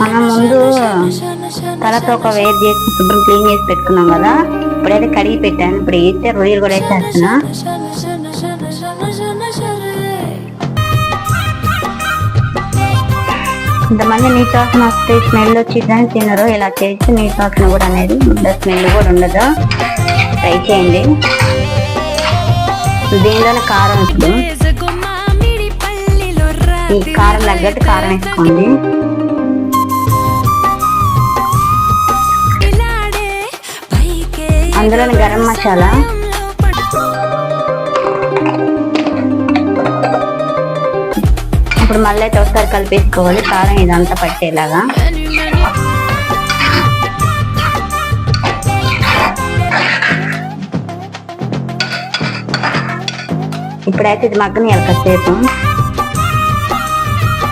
మనం ముందు తలతోక వేరు చేసి శుభ్రం క్లీన్ చేసి పెట్టుకున్నాం కదా. ఇప్పుడైతే కడిగి పెట్టాను. ఇప్పుడు వేస్తే రొయ్యలు కూడా వేసేస్తున్నా. ఇంతమంది నీటి వాసన వస్తే స్మెల్ వచ్చి తినరు. ఇలా చేసి నీటి వాసన కూడా అనేది స్మెల్ కూడా ఉండదు. ట్రై చేయండి. దీనిలోనే కారం ఇప్పుడు ఈ కారం తగ్గట్టు కారం వేసుకోండి. అందులోని గరం మసాలా, ఇప్పుడు మళ్ళీ అయితే ఒకసారి కలిపేసుకోవాలి కారం ఇదంతా పట్టేలాగా. ఇప్పుడైతే ఇది మగ్గని కాసేపు